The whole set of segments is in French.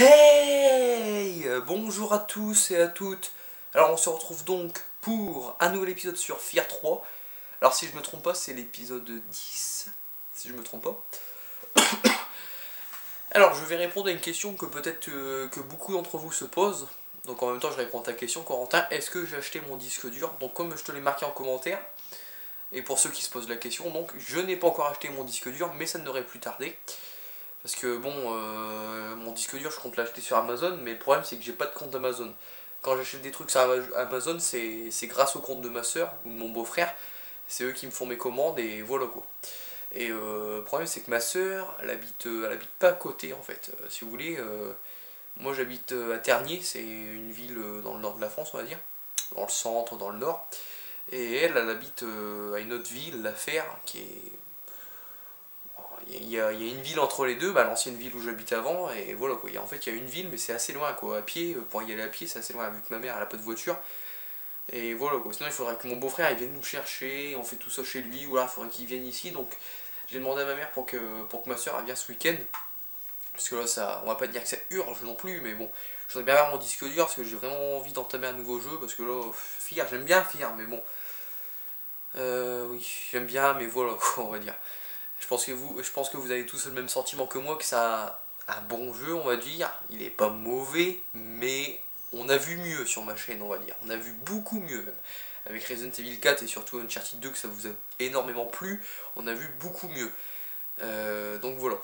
Hey, bonjour à tous et à toutes. Alors on se retrouve donc pour un nouvel épisode sur Fear 3. Alors si je me trompe pas, c'est l'épisode 10, si je me trompe pas. Alors je vais répondre à une question que peut-être que beaucoup d'entre vous se posent. Donc en même temps je réponds à ta question, Corentin. Est-ce que j'ai acheté mon disque dur? Donc comme je te l'ai marqué en commentaire, et pour ceux qui se posent la question, donc je n'ai pas encore acheté mon disque dur, mais ça ne devrait plus tarder. Parce que bon, mon disque dur je compte l'acheter sur Amazon, mais le problème c'est que j'ai pas de compte Amazon. Quand j'achète des trucs sur Amazon, c'est grâce au compte de ma soeur ou de mon beau-frère. C'est eux qui me font mes commandes et voilà quoi. Et le problème c'est que ma soeur, elle habite pas à côté en fait. Si vous voulez, moi j'habite à Tergnier, c'est une ville dans le nord de la France on va dire. Dans le centre, dans le nord. Et elle habite à une autre ville, La Fère, qui est il y a une ville entre les deux, l'ancienne ville où j'habitais avant, et voilà quoi. En fait, il y a une ville, mais c'est assez loin quoi. À pied, pour y aller à pied, c'est assez loin, vu que ma mère elle a pas de voiture. Et voilà quoi. Sinon, il faudrait que mon beau-frère il vienne nous chercher, on fait tout ça chez lui, ou alors il faudrait qu'il vienne ici. Donc, j'ai demandé à ma mère pour que ma soeur elle vienne ce week-end. Parce que là, ça, on va pas dire que ça urge non plus, mais bon, je voudrais bien avoir mon disque dur parce que j'ai vraiment envie d'entamer un nouveau jeu. Parce que là, Fear, j'aime bien Fear, mais bon. Oui, j'aime bien, mais voilà quoi, on va dire. Je pense que vous avez tous le même sentiment que moi, que c'est un bon jeu, on va dire. Il est pas mauvais, mais on a vu mieux sur ma chaîne, on va dire. On a vu beaucoup mieux même. Avec Resident Evil 4 et surtout Uncharted 2, que ça vous a énormément plu, on a vu beaucoup mieux. Donc voilà.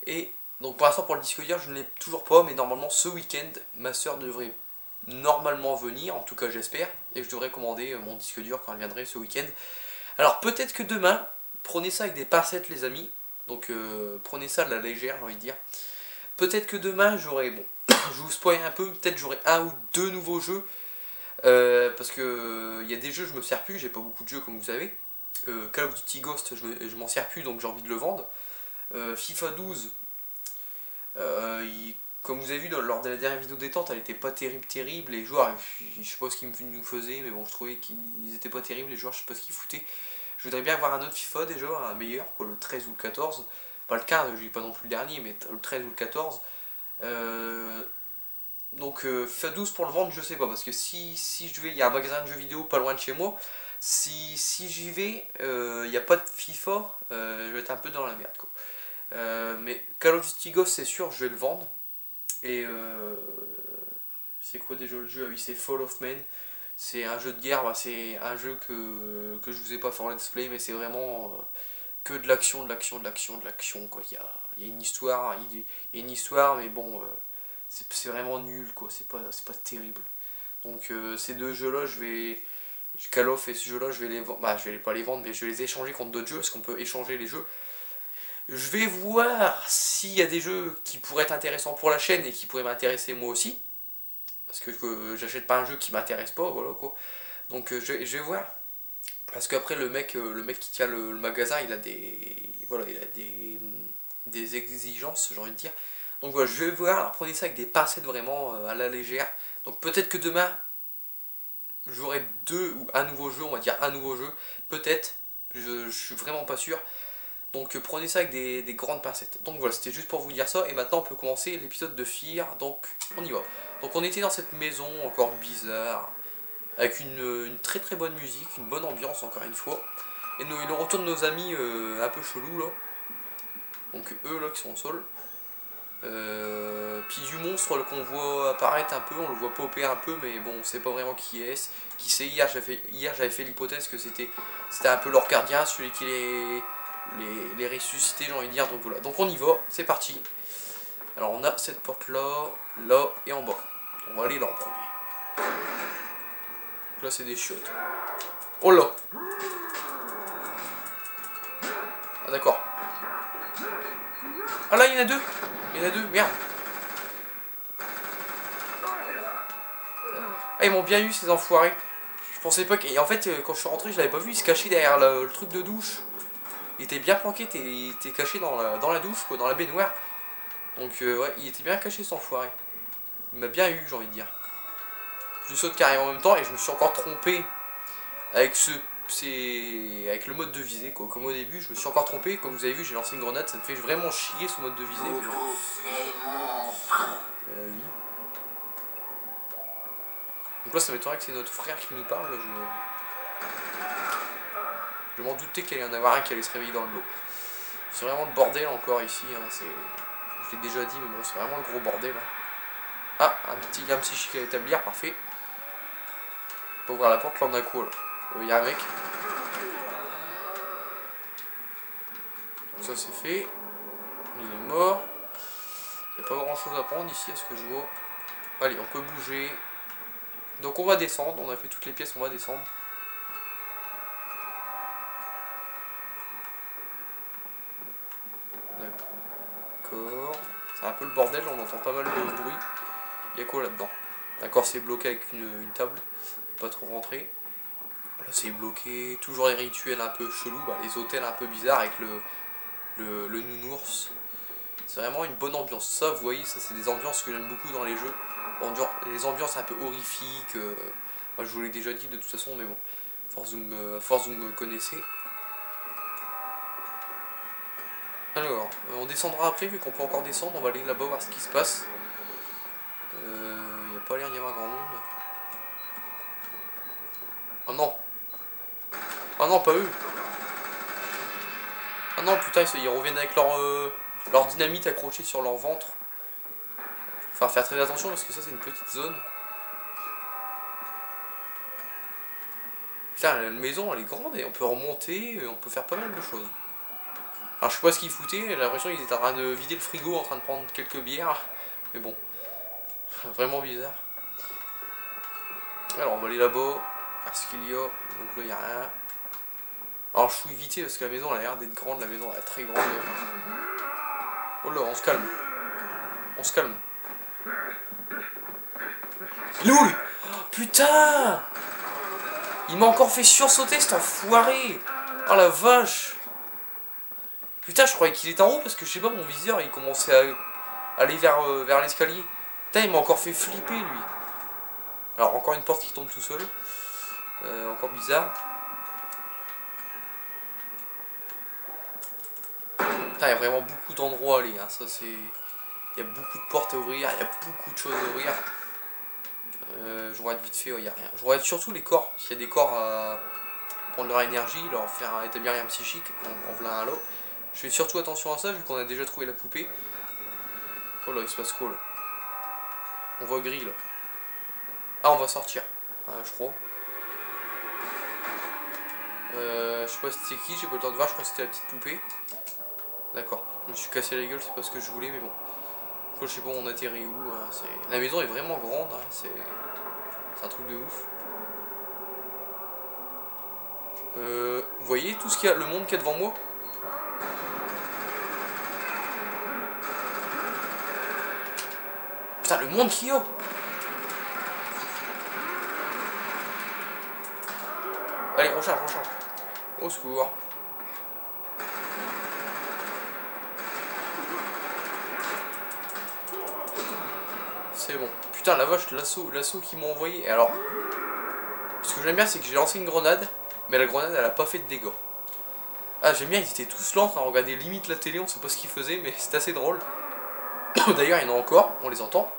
Et donc pour l'instant, pour le disque dur, je ne l'ai toujours pas, mais normalement ce week-end, ma soeur devrait normalement venir, en tout cas j'espère, et je devrais commander mon disque dur quand elle viendrait ce week-end. Alors peut-être que demain, prenez ça avec des pincettes les amis, donc prenez ça de la légère j'ai envie de dire. Peut-être que demain j'aurai, bon, je vous spoil un peu, peut-être j'aurai un ou deux nouveaux jeux, parce que il y a des jeux je me sers plus, j'ai pas beaucoup de jeux comme vous savez. Call of Duty Ghost je m'en sers plus donc j'ai envie de le vendre. FIFA 12, comme vous avez vu lors de la dernière vidéo détente, elle était pas terrible, les joueurs, je sais pas ce qu'ils nous faisaient, mais bon je trouvais qu'ils étaient pas terribles, les joueurs je sais pas ce qu'ils foutaient. Je voudrais bien avoir un autre FIFA déjà, un meilleur, quoi, le 13 ou le 14. Pas le 15, je dis pas non plus le dernier, mais le 13 ou le 14. Donc FIFA 12 pour le vendre, je sais pas, parce que si je vais, il y a un magasin de jeux vidéo pas loin de chez moi. Si j'y vais, il n'y a pas de FIFA, je vais être un peu dans la merde quoi. Mais Call of Duty Ghost c'est sûr, je vais le vendre. Et c'est quoi déjà le jeu? Ah oui, c'est Fall of Man. C'est un jeu de guerre, c'est un jeu que je vous ai pas fait en let's play, mais c'est vraiment que de l'action, quoi. Il y a une histoire, une histoire, mais bon, c'est vraiment nul, quoi. C'est pas terrible. Donc ces deux jeux-là, Call of et ce jeu-là, je vais les vendre, je vais pas les vendre, mais je vais les échanger contre d'autres jeux, parce qu'on peut échanger les jeux. Je vais voir s'il y a des jeux qui pourraient être intéressants pour la chaîne et qui pourraient m'intéresser moi aussi. Parce que j'achète pas un jeu qui m'intéresse pas, voilà quoi. Donc je vais voir. Parce qu'après le mec qui tient le magasin, il a des exigences, j'ai envie de dire. Donc voilà, je vais voir, alors prenez ça avec des pincettes vraiment à la légère. Donc peut-être que demain, j'aurai deux ou un nouveau jeu, on va dire un nouveau jeu. Peut-être, je suis vraiment pas sûr. Donc prenez ça avec des grandes pincettes. Donc voilà, c'était juste pour vous dire ça. Et maintenant on peut commencer l'épisode de Fear. Donc on y va. Donc on était dans cette maison encore bizarre, avec une très très bonne musique, une bonne ambiance encore une fois. Et le retour de nos amis un peu chelous là. Donc eux là qui sont au sol. Puis du monstre qu'on voit apparaître un peu, on le voit popper un peu, mais bon, on sait pas vraiment qui c'est. Hier j'avais fait l'hypothèse que c'était un peu leur gardien, celui qui les ressuscitait, j'ai envie de dire. Donc voilà, donc on y va, c'est parti. Alors on a cette porte là, là et en bas. On va aller là en premier. Là c'est des chiottes. Oh là! Ah d'accord. Ah là il y en a deux! Il y en a deux, merde! Ah ils m'ont bien eu ces enfoirés. Je pensais pas que... Et en fait quand je suis rentré je l'avais pas vu, il se cachait derrière le truc de douche. Il était bien planqué, il était caché dans la douche, quoi, dans la baignoire. Donc ouais, il était bien caché cet enfoiré. Il m'a bien eu, j'ai envie de dire. Je saute carrément en même temps et je me suis encore trompé avec avec le mode de visée quoi. Comme au début je me suis encore trompé, comme vous avez vu j'ai lancé une grenade, ça me fait vraiment chier ce mode de visée. Oui, Donc là, ça m'étonnerait que c'est notre frère qui nous parle. Je m'en doutais qu'il allait y en avoir un qui allait se réveiller dans le lot. C'est vraiment le bordel encore ici. Hein. Je l'ai déjà dit, mais bon, c'est vraiment le gros bordel. Hein. Ah, un petit chic à établir, parfait. On peut ouvrir la porte, là on a quoi là? Il y a un mec. Ça c'est fait. Il est mort. Il n'y a pas grand chose à prendre ici à ce que je vois. Allez, on peut bouger. Donc on va descendre. On a fait toutes les pièces, on va descendre. D'accord. C'est un peu le bordel, on entend pas mal de bruit. Il y a quoi là-dedans? D'accord, c'est bloqué avec une table. On peut pas trop rentrer. Là c'est bloqué. Toujours les rituels un peu chelous. Bah, les hôtels un peu bizarres avec le nounours. C'est vraiment une bonne ambiance. Ça, vous voyez, ça c'est des ambiances que j'aime beaucoup dans les jeux. Les ambiances un peu horrifiques. Moi, je vous l'ai déjà dit de toute façon, mais bon. À force vous me connaissez. Alors, on descendra après, vu qu'on peut encore descendre. On va aller là-bas voir ce qui se passe. Il n'y a pas l'air d'y avoir grand monde. Oh non. Oh non, pas eux. Ah non, putain, ils reviennent avec leur dynamite accrochée sur leur ventre. Enfin, faire très attention parce que ça, c'est une petite zone. Putain, la maison, elle est grande et on peut remonter, on peut faire pas mal de choses. Alors, je sais pas ce qu'ils foutaient, j'ai l'impression qu'ils étaient en train de vider le frigo, en train de prendre quelques bières. Mais bon, vraiment bizarre. Alors, on va aller là-bas, voir ce qu'il y a. Donc là, il n'y a rien. Alors, je suis vite parce que la maison, elle a l'air d'être grande, la maison, elle est très grande. Oh là, on se calme. On se calme. Il est où, lui? Oh, putain! Il m'a encore fait sursauter cet enfoiré! Oh la vache! Putain, je croyais qu'il était en haut parce que je sais pas, mon viseur il commençait à aller vers l'escalier. Putain, il m'a encore fait flipper lui. Alors, encore une porte qui tombe tout seul. Encore bizarre. Putain, il y a vraiment beaucoup d'endroits à aller. Hein. Ça, c'est. Il y a beaucoup de portes à ouvrir, il y a beaucoup de choses à ouvrir. Je regarde vite fait, il n'y a rien. Je regarde surtout les corps. S'il y a des corps à prendre leur énergie, leur faire établir un psychique en plein halo. Je fais surtout attention à ça vu qu'on a déjà trouvé la poupée. Oh là, il se passe quoi là? On voit gris là. Ah, on va sortir, je crois. Je sais pas si c'était qui, j'ai pas le temps de voir, je crois que c'était la petite poupée. D'accord, je me suis cassé la gueule, c'est pas ce que je voulais, mais bon. Je sais pas, on atterrit où. Hein, la maison est vraiment grande, hein, c'est un truc de ouf. Vous voyez tout ce qu'il y a, le monde qu'il y a devant moi? Putain, le monde qu'il y a! Allez, recharge. Au secours. C'est bon. Putain, la vache, l'assaut qu'ils m'ont envoyé. Et alors, ce que j'aime bien, c'est que j'ai lancé une grenade, mais la grenade, elle a pas fait de dégâts. Ah, j'aime bien, ils étaient tous là en train de regarder limite la télé, on sait pas ce qu'ils faisaient, mais c'est assez drôle. D'ailleurs, il y en a encore, on les entend.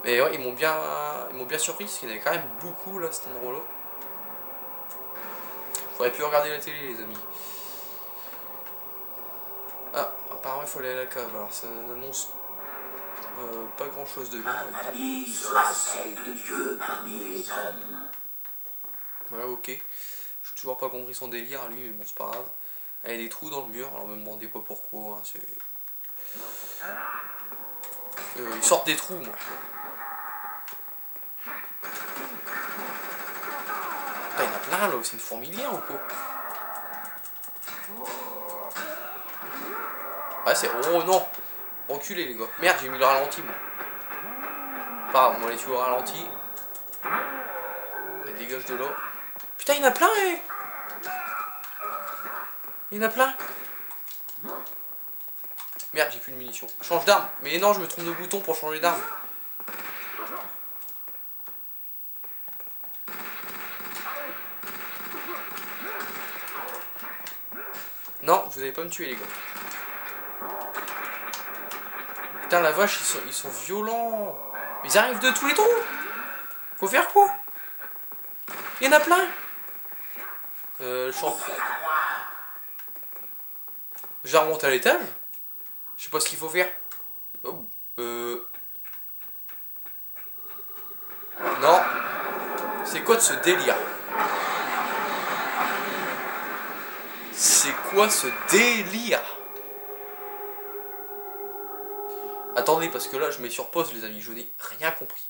Mais ouais, ils m'ont bien surpris, parce qu'il y en avait quand même beaucoup là, cet endroit-là. Faudrait plus regarder la télé, les amis. Ah, apparemment, il faut aller à la cave, alors ça annonce pas grand-chose de bien. Ma famille sera celle de Dieu parmi les hommes. Voilà, ok. J'ai toujours pas compris son délire à lui, mais bon, c'est pas grave. Il y a des trous dans le mur, alors me demandez pas pourquoi. Hein, ils sortent des trous, moi. Ah, il y en a plein là, c'est une fourmilière ou quoi? Ouais, c'est. Oh non! Reculez les gars. Merde, j'ai mis le ralenti moi. Pas grave, on va les tuer au ralenti. Allez, dégage de là. Putain, il y en a plein, eh! Il y en a plein! Merde, j'ai plus de munitions. Change d'arme. Mais non, je me trompe de bouton pour changer d'arme. Non, vous allez pas me tuer les gars. Putain la vache, ils sont violents. Mais ils arrivent de tous les trous. Faut faire quoi? Il y en a plein. Je remonte à l'étage. Je sais pas ce qu'il faut faire. Oh, Non. C'est quoi de ce délire? C'est quoi ce délire? Attendez, parce que là, je mets sur pause, les amis. Je n'ai rien compris.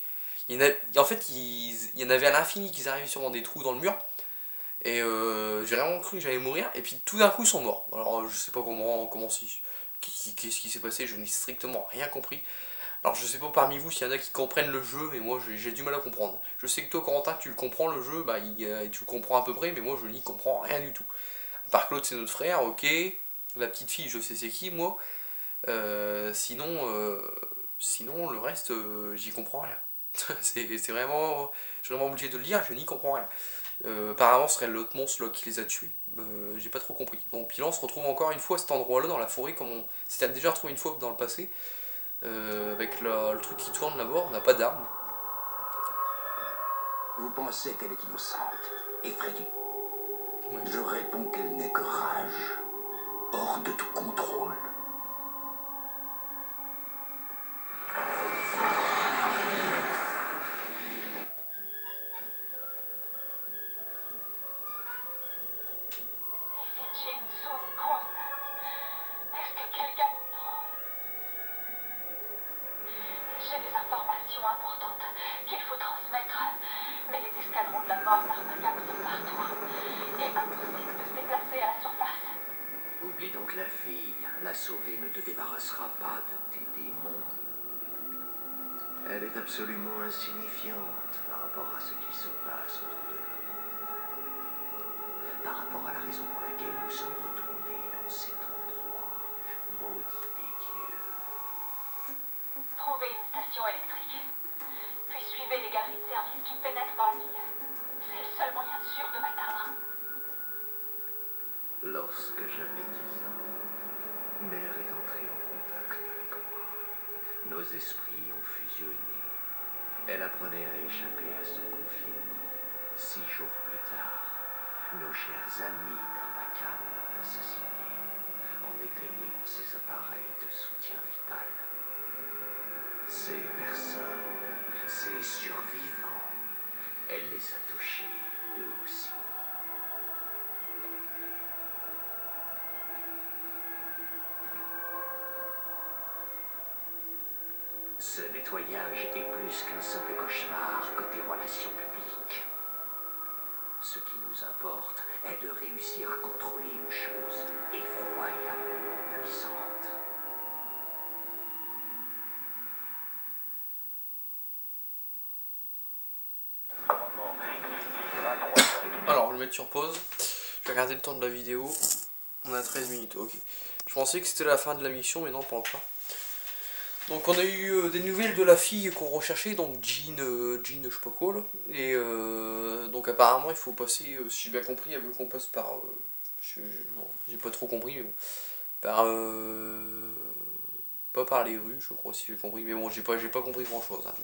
En fait, il y en avait à l'infini qui arrivaient sur des trous dans le mur. Et j'ai vraiment cru que j'allais mourir. Et puis tout d'un coup, ils sont morts. Alors, je sais pas qu'est-ce qui s'est passé. Je n'ai strictement rien compris. Alors, je sais pas parmi vous s'il y en a qui comprennent le jeu, mais moi, j'ai du mal à comprendre. Je sais que toi, Corentin, tu le comprends, le jeu. Bah, tu le comprends à peu près, mais moi, je n'y comprends rien du tout. À part Claude, c'est notre frère, ok. La petite fille, je sais c'est qui, moi. Sinon, le reste, j'y comprends rien. c'est vraiment... Je suis vraiment obligé de le lire, je n'y comprends rien. Apparemment, ce serait l'autre monstre là, qui les a tués. J'ai pas trop compris. Donc, puis là, on se retrouve encore une fois à cet endroit-là, dans la forêt, comme on s'était déjà retrouvé une fois dans le passé. Avec le truc qui tourne là-bas, on n'a pas d'armes. Vous pensez qu'elle est innocente, effrayée. Ouais. Je réponds qu'elle n'est que rage, hors de tout contrôle. J'ai des informations importantes qu'il faut transmettre, mais les escadrons de la mort d'Arnakam sont partout. Il est impossible de se déplacer à la surface. Oublie donc la fille. La sauver ne te débarrassera pas de tes démons. Elle est absolument insignifiante par rapport à ce qui se passe autour de nous. Par rapport à la raison pour laquelle nous sommes retournés dans cet endroit maudit des dieux. Trouvez une station électrique, puis suivez les galeries de service qui pénètrent dans la ville. C'est le seul moyen sûr de m'atteindre. Lorsque j'avais 10 ans, Mère est entrée en contact avec moi. Nos esprits ont fusionné. Elle apprenait à échapper à son confinement. 6 jours plus tard, nos chers amis d'Arnakam l'ont assassinée en éteignant ses appareils de soutien vital. Ces personnes, ces survivants, elle les a touchés, eux aussi. Ce nettoyage est plus qu'un simple cauchemar côté relations publiques. Ce qui nous importe est de réussir à contrôler une chose effroyablement puissante. Alors, je vais mettre sur pause. Je vais regarder le temps de la vidéo. On a 13 minutes, ok. Je pensais que c'était la fin de la mission, mais non, pas encore. Donc on a eu des nouvelles de la fille qu'on recherchait, donc Jean, je sais pas quoi là. Et donc apparemment il faut passer, si j'ai bien compris, elle veut qu'on passe par... non, j'ai pas trop compris, mais bon. Par... pas par les rues, je crois, si j'ai compris. Mais bon, j'ai pas compris grand chose. Hein,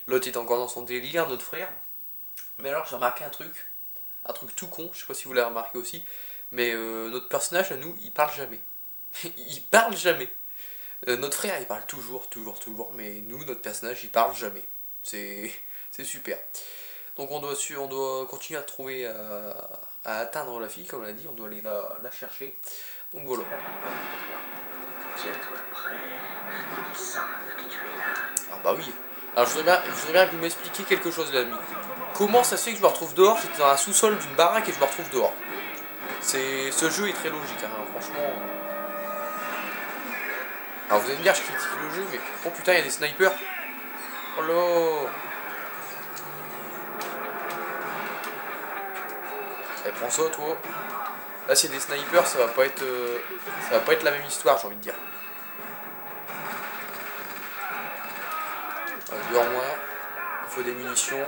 l'autre est encore dans son délire, notre frère. Mais alors j'ai remarqué un truc tout con, je sais pas si vous l'avez remarqué aussi. Mais notre personnage à nous, il parle jamais. Il parle jamais. Notre frère il parle toujours, mais nous, notre personnage, il parle jamais. C'est super. Donc on doit continuer à trouver, à atteindre la fille, comme on l'a dit, on doit aller la chercher. Donc voilà. Tiens-toi prêt, ils savent que tu es là. Ah bah oui. Alors je voudrais bien que vous m'expliquiez quelque chose, les amis. Comment ça se fait que je me retrouve dehors? J'étais dans un sous-sol d'une baraque et je me retrouve dehors. Ce jeu est très logique, hein, franchement. Alors vous allez me dire, je critique le jeu, mais... Oh putain, il y a des snipers. Oh là. Allez, prends ça, toi. Là, s'il y a des snipers, ça va pas être la même histoire, j'ai envie de dire. Allez, deux en moins. Il faut des munitions.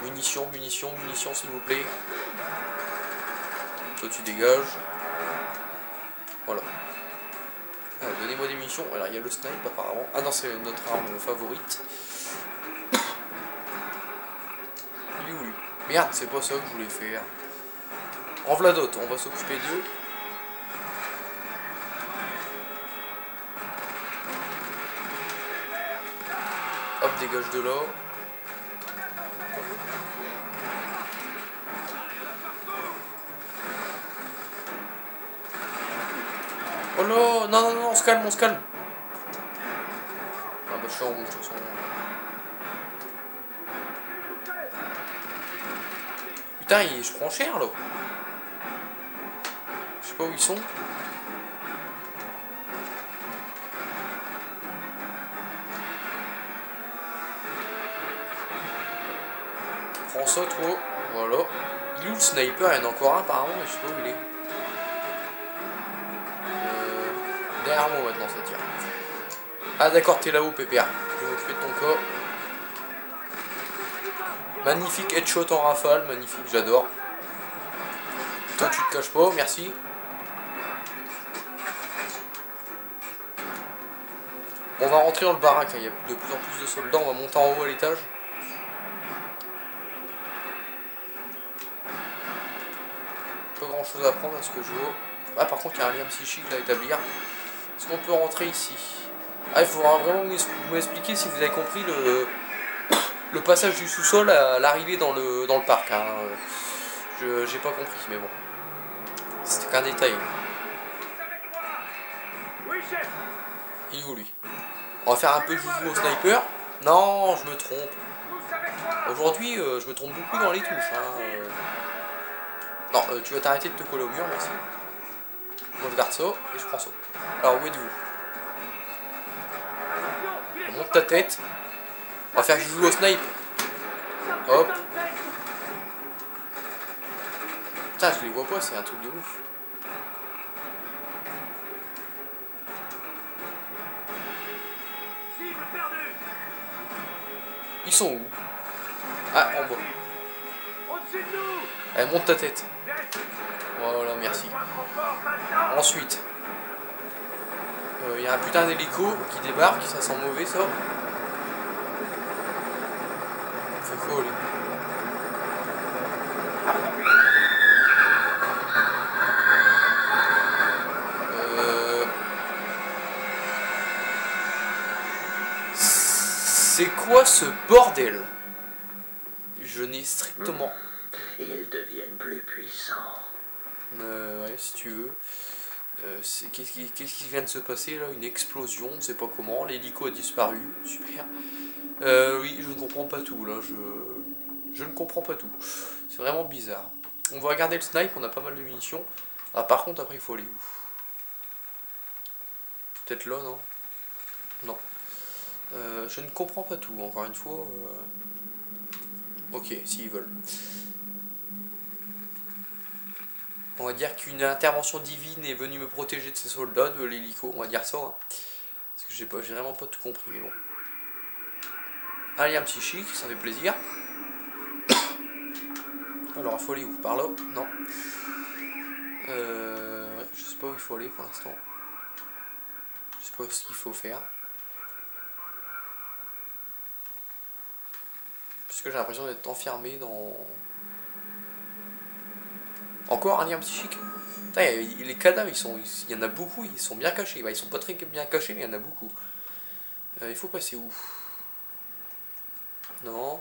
Munitions, s'il vous plaît. Toi, tu dégages. Voilà. Donnez-moi des munitions. Alors il y a le snipe apparemment. Ah non, c'est notre arme favorite. Merde, c'est pas ça que je voulais faire. En voilà d'autres, on va s'occuper d'eux. Hop, dégage de là. Oh là, non, non, non, on se calme, on se calme. Ah bah je suis en rouge, de toute façon. Putain, je prends cher là. Je sais pas où ils sont. Prends ça, toi. Voilà. Il est où le sniper? Il y en a encore un apparemment, mais je sais pas où il est. Derrière moi maintenant, ça tire. Ah d'accord, t'es là-haut, Pépère. Je vais m'occuper de ton cas. Magnifique headshot en rafale, magnifique, j'adore. Toi, tu te caches pas, merci. Bon, on va rentrer dans le baraque, hein. Il y a de plus en plus de soldats, on va monter en haut à l'étage. Pas grand chose à prendre à ce que je vois. Ah, par contre, il y a un lien psychique à établir. Est-ce qu'on peut rentrer ici? Ah, il faudra vraiment m'expliquer si vous avez compris le passage du sous-sol à l'arrivée dans le parc. Hein. J'ai pas compris, mais bon. C'était qu'un détail. Il est où lui? On va faire un peu de joujou au sniper. Non, je me trompe. Aujourd'hui, je me trompe beaucoup dans les touches. Hein. Non, tu vas t'arrêter de te coller au mur, merci. Moi je garde ça et je prends ça. Alors où êtes-vous? Monte ta tête. On va faire joujou au snipe. Hop. Putain, je les vois pas, c'est un truc de ouf. Ils sont où? Ah, en bas. Allez, monte ta tête. Voilà, merci. Ensuite, il y a un putain d'hélico qui débarque, ça sent mauvais ça. C'est quoi lui? C'est quoi ce bordel? Je n'ai strictement... Ils deviennent plus puissants. Ouais, si tu veux. Qu'est-ce qui vient de se passer là? Une explosion, on ne sait pas comment. L'hélico a disparu, super. Oui, je ne comprends pas tout là. Je ne comprends pas tout. C'est vraiment bizarre. On va regarder le snipe, on a pas mal de munitions. Ah, par contre, après, il faut aller où? Peut-être là, non? Non. Je ne comprends pas tout, encore une fois. Ok, s'ils veulent. On va dire qu'une intervention divine est venue me protéger de ces soldats, de l'hélico, on va dire ça. Hein. Parce que j'ai vraiment pas tout compris, mais bon. Allez, un psychique, ça fait plaisir. Alors, il faut aller où? Par là? Non. Je sais pas où il faut aller pour l'instant. Je sais pas ce qu'il faut faire. Parce que j'ai l'impression d'être enfermé dans... Encore un lien psychique. Putain, les cadavres, il y en a beaucoup, ils sont bien cachés. Bah, ils sont pas très bien cachés, mais il y en a beaucoup. Il faut passer où? Non.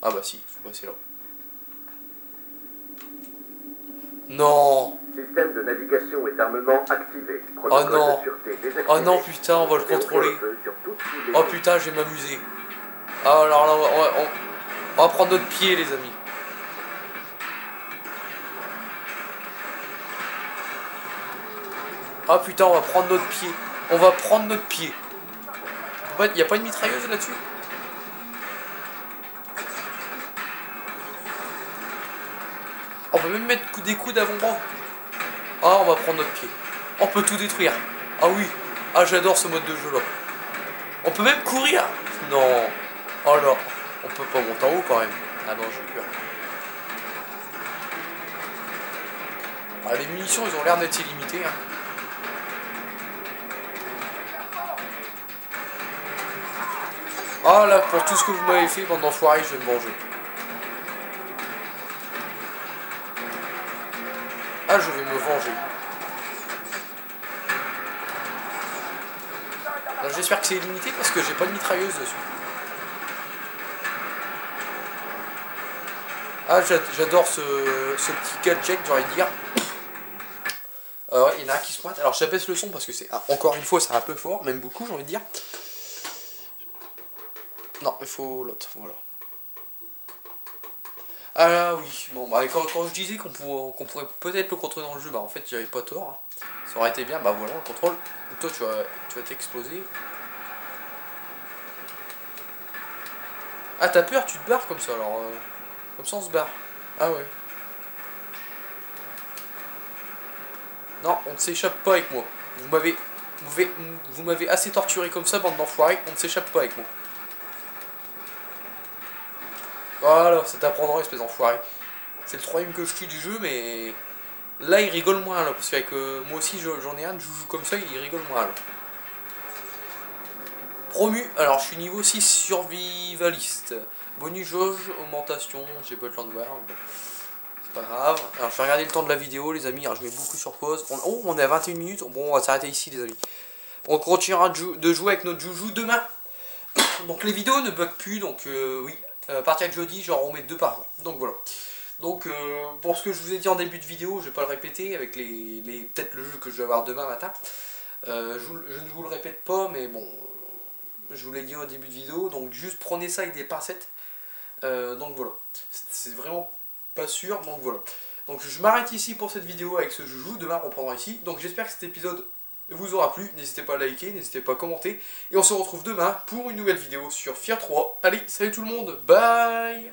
Ah bah si, il faut passer là. Non. Système de navigation et d'armement activé. Oh non. Oh non, putain, on va le contrôler. Oh putain, je vais m'amuser. Ah, alors là, on va prendre notre pied, les amis. Ah putain, on va prendre notre pied. On va prendre notre pied. Il n'y a pas une mitrailleuse là-dessus? On peut même mettre des coups d'avant-bras. Ah, on va prendre notre pied. On peut tout détruire. Ah oui. Ah, j'adore ce mode de jeu là. On peut même courir. Non. Oh là. On peut pas monter en haut quand même. Ah non, j'ai peur. Ah, les munitions, ils ont l'air d'être illimitées. Hein. Ah là, pour tout ce que vous m'avez fait, bande d'enfoirés, je vais me venger. Ah, je vais me venger. J'espère que c'est limité parce que j'ai pas de mitrailleuse dessus. Ah, j'adore ce petit gadget, j'ai envie de dire. Ouais, il y en a un qui se pointe. Alors j'abaisse le son parce que c'est, encore une fois, c'est un peu fort, même beaucoup, j'ai envie de dire. Non, il faut l'autre, voilà. Ah oui, bon, bah, quand je disais qu'on pourrait peut-être le contrôler dans le jeu, bah en fait j'avais pas tort. Hein. Ça aurait été bien, bah voilà, le contrôle. Donc toi tu vas t'exploser. Ah, t'as peur, tu te barres comme ça, alors comme ça on se barre. Ah ouais. Non, on ne s'échappe pas avec moi. Vous m'avez assez torturé comme ça, bande d'enfoirés, on ne s'échappe pas avec moi. Voilà, ça t'apprendra, espèce d'enfoiré. C'est le troisième que je tue du jeu, mais là il rigole moins, là, parce qu'avec moi aussi j'en ai un de joujou comme ça, il rigole moins, là. Promu, alors je suis niveau 6 survivaliste. Bonus jauge, augmentation, j'ai pas le temps de voir, mais bon, c'est pas grave. Alors je vais regarder le temps de la vidéo, les amis, alors je mets beaucoup sur pause. On est à 21 minutes, bon on va s'arrêter ici les amis. On continuera de jouer avec notre joujou demain. Donc les vidéos ne bug plus, donc oui, à partir de jeudi, j'en remets 2 par jour. Donc voilà. Donc pour ce que je vous ai dit en début de vidéo, je vais pas le répéter avec peut-être le jeu que je vais avoir demain matin. Je ne vous le répète pas, mais bon, je vous l'ai dit au début de vidéo, donc juste prenez ça avec des pincettes. Donc voilà, c'est vraiment pas sûr, donc voilà. Donc je m'arrête ici pour cette vidéo avec ce joujou, demain on reprendra ici. Donc j'espère que cet épisode vous aura plu, n'hésitez pas à liker, n'hésitez pas à commenter. Et on se retrouve demain pour une nouvelle vidéo sur Fear 3. Allez, salut tout le monde, bye!